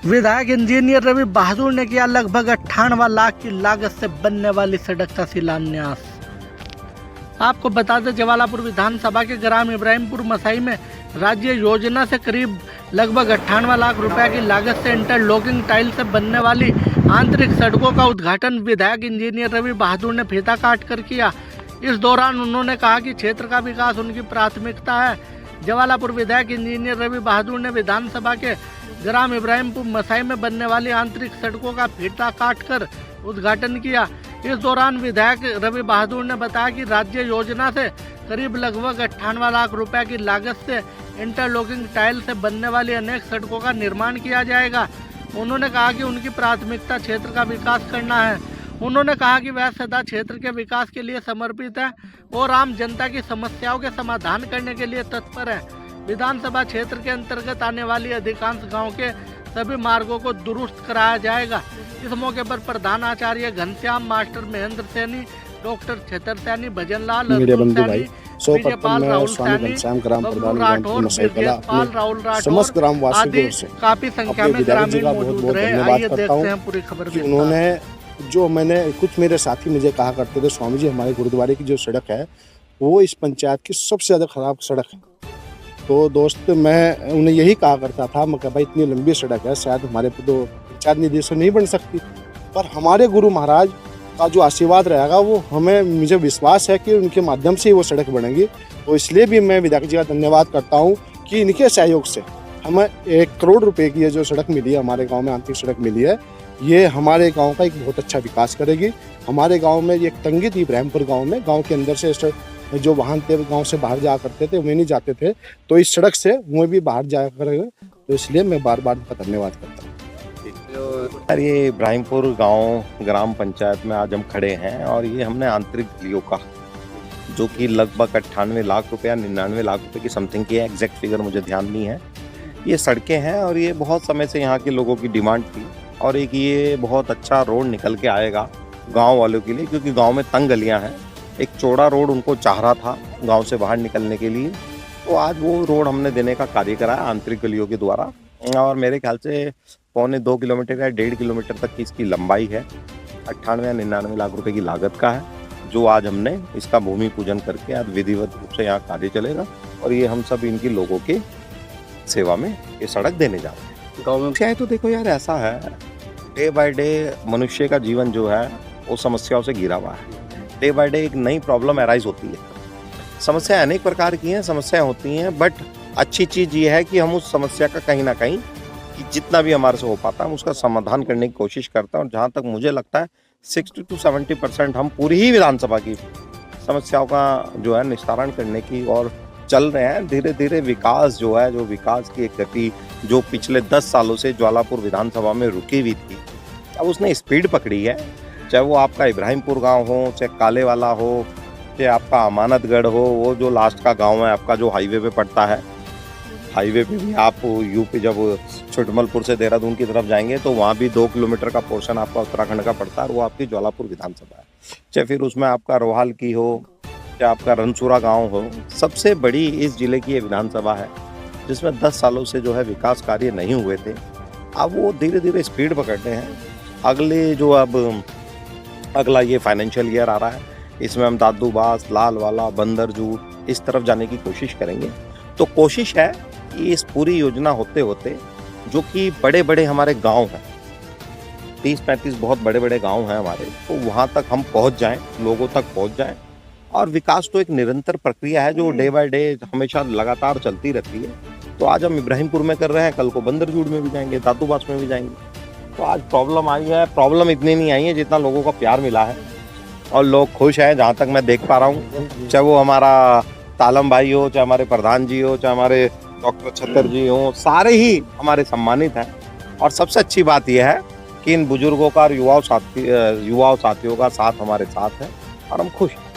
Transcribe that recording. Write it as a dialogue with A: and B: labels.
A: विधायक इंजीनियर रवि बहादुर ने किया लगभग 98 लाख की लागत से बनने वाली सड़क का शिलान्यास। आपको बता दें, जवालापुर विधानसभा के ग्राम इब्राहिमपुर मसाई में राज्य योजना से करीब लगभग 98 लाख रुपए की लागत से इंटरलॉकिंग टाइल से बनने वाली आंतरिक सड़कों का उद्घाटन विधायक इंजीनियर रवि बहादुर ने फीता काट कर किया। इस दौरान उन्होंने कहा कि क्षेत्र का विकास उनकी प्राथमिकता है। जवालापुर विधायक इंजीनियर रवि बहादुर ने विधानसभा के ग्राम इब्राहिमपुर मसाई में बनने वाली आंतरिक सड़कों का फीता काटकर उद्घाटन किया। इस दौरान विधायक रवि बहादुर ने बताया कि राज्य योजना से करीब लगभग 98 लाख रुपए की लागत से इंटरलॉकिंग टाइल से बनने वाली अनेक सड़कों का निर्माण किया जाएगा। उन्होंने कहा कि उनकी प्राथमिकता क्षेत्र का विकास करना है। उन्होंने कहा कि वह सदा क्षेत्र के विकास के लिए समर्पित है और आम जनता की समस्याओं के समाधान करने के लिए तत्पर है। विधानसभा क्षेत्र के अंतर्गत आने वाली अधिकांश गांव के सभी मार्गों को दुरुस्त कराया जाएगा। इस मौके पर प्रधान आचार्य घनश्याम, मास्टर महेंद्र सैनी, डॉक्टर छतर सैनी, भजन लाल, विजयपाल, राहुल सैनी, राठौर, राहुल राठौर आदि काफी संख्या में ग्रामीण मौजूद रहे। आइए देखते हैं पूरी खबर।
B: उन्होंने जो कुछ मेरे साथी मुझे कहा करते थे, स्वामी जी हमारे गुरुद्वारे की जो सड़क है वो इस पंचायत की सबसे ज़्यादा खराब सड़क है। तो दोस्त मैं उन्हें यही कहा करता था, मैं कहा भाई इतनी लंबी सड़क है, शायद हमारे तो पंचायत निधि से नहीं बन सकती, पर हमारे गुरु महाराज का जो आशीर्वाद रहेगा वो मुझे विश्वास है कि उनके माध्यम से ही वो सड़क बनेगी। तो इसलिए भी मैं विधायक जी का धन्यवाद करता हूँ कि इनके सहयोग से हमें 1 करोड़ रुपए की ये जो सड़क मिली है, हमारे गाँव में आंतरिक सड़क मिली है, ये हमारे गांव का एक बहुत अच्छा विकास करेगी। हमारे गांव में एक तंगी थी इब्राहिमपुर गांव में, गांव के अंदर से जो वाहन थे गांव से बाहर जाया करते थे, वे नहीं जाते थे, तो इस सड़क से वो भी बाहर जाया करेंगे। तो इसलिए मैं बार बार इनका धन्यवाद करता हूँ।
C: सर, ये इब्राहिमपुर गांव ग्राम पंचायत में आज हम खड़े हैं और ये हमने आंतरिक गलियों का, जो कि लगभग 98 लाख रुपये 99 लाख रुपये की समथिंग की है, एग्जैक्ट फिगर मुझे ध्यान नहीं है, ये सड़कें हैं और ये बहुत समय से यहाँ के लोगों की डिमांड थी। और एक ये बहुत अच्छा रोड निकल के आएगा गांव वालों के लिए, क्योंकि गांव में तंग गलियां हैं। एक चौड़ा रोड उनको चाह रहा था गांव से बाहर निकलने के लिए, तो आज वो रोड हमने देने का कार्य करा है आंतरिक गलियों के द्वारा। और मेरे ख्याल से 1.25 किलोमीटर या 1.5 किलोमीटर तक की इसकी लंबाई है। 98 या 99 लाख रुपए की लागत का है, जो आज हमने इसका भूमि पूजन करके आज विधिवत रूप से यहाँ कार्य चलेगा और ये हम सब इनकी लोगों की सेवा में ये सड़क देने जा रहे हैं। गाँव में चाहे तो देखो यार, ऐसा है डे बाय डे मनुष्य का जीवन जो है वो समस्याओं से घिरा हुआ है। डे बाय डे एक नई प्रॉब्लम अराइज होती है। समस्याएं अनेक प्रकार की हैं, समस्याएं होती हैं, बट अच्छी चीज़ ये है कि हम उस समस्या का कहीं ना कहीं कि जितना भी हमारे से हो पाता है हम उसका समाधान करने की कोशिश करते हैं। और जहाँ तक मुझे लगता है 60 to 70% हम पूरी ही विधानसभा की समस्याओं का जो है निस्तारण करने की और चल रहे हैं। धीरे धीरे विकास जो है, जो विकास की एक गति जो पिछले 10 सालों से ज्वालापुर विधानसभा में रुकी हुई थी, अब उसने स्पीड पकड़ी है। चाहे वो आपका इब्राहिमपुर गांव हो, चाहे काले वाला हो, चाहे आपका अमानतगढ़ हो, वो जो लास्ट का गांव है आपका जो हाईवे पे पड़ता है, हाईवे पे भी आप यूपी जब छुटमलपुर से देहरादून की तरफ जाएंगे तो वहाँ भी 2 किलोमीटर का पोर्शन आपका उत्तराखंड का पड़ता है और वो आपकी ज्वालापुर विधानसभा है। चाहे फिर उसमें आपका रोहाल की हो, चाहे आपका रनसुरा गाँव हो, सबसे बड़ी इस जिले की ये विधानसभा है जिसमें 10 सालों से जो है विकास कार्य नहीं हुए थे। अब वो धीरे धीरे स्पीड पकड़ते हैं। अगला ये फाइनेंशियल ईयर आ रहा है, इसमें हम दादूबास, लालवाला, बंदरजूट इस तरफ जाने की कोशिश करेंगे। तो कोशिश है कि इस पूरी योजना होते होते जो कि बड़े बड़े हमारे गांव हैं, 30-35 बहुत बड़े बड़े गांव हैं हमारे, तो वहाँ तक हम पहुँच जाएं, लोगों तक पहुँच जाएं। और विकास तो एक निरंतर प्रक्रिया है जो डे बाय डे हमेशा लगातार चलती रहती है। तो आज हम इब्राहिमपुर में कर रहे हैं, कल को बंदरजूट में भी जाएंगे, दादूबास में भी जाएंगे। तो आज प्रॉब्लम आई है, प्रॉब्लम इतनी नहीं आई है जितना लोगों का प्यार मिला है और लोग खुश हैं जहाँ तक मैं देख पा रहा हूँ। चाहे वो हमारा तालम भाई हो, चाहे हमारे प्रधान जी हो, चाहे हमारे डॉक्टर छतर जी हो, सारे ही हमारे सम्मानित हैं। और सबसे अच्छी बात यह है कि इन बुजुर्गों का और युवाओं साथियों का साथ हमारे साथ है और हम खुश हैं।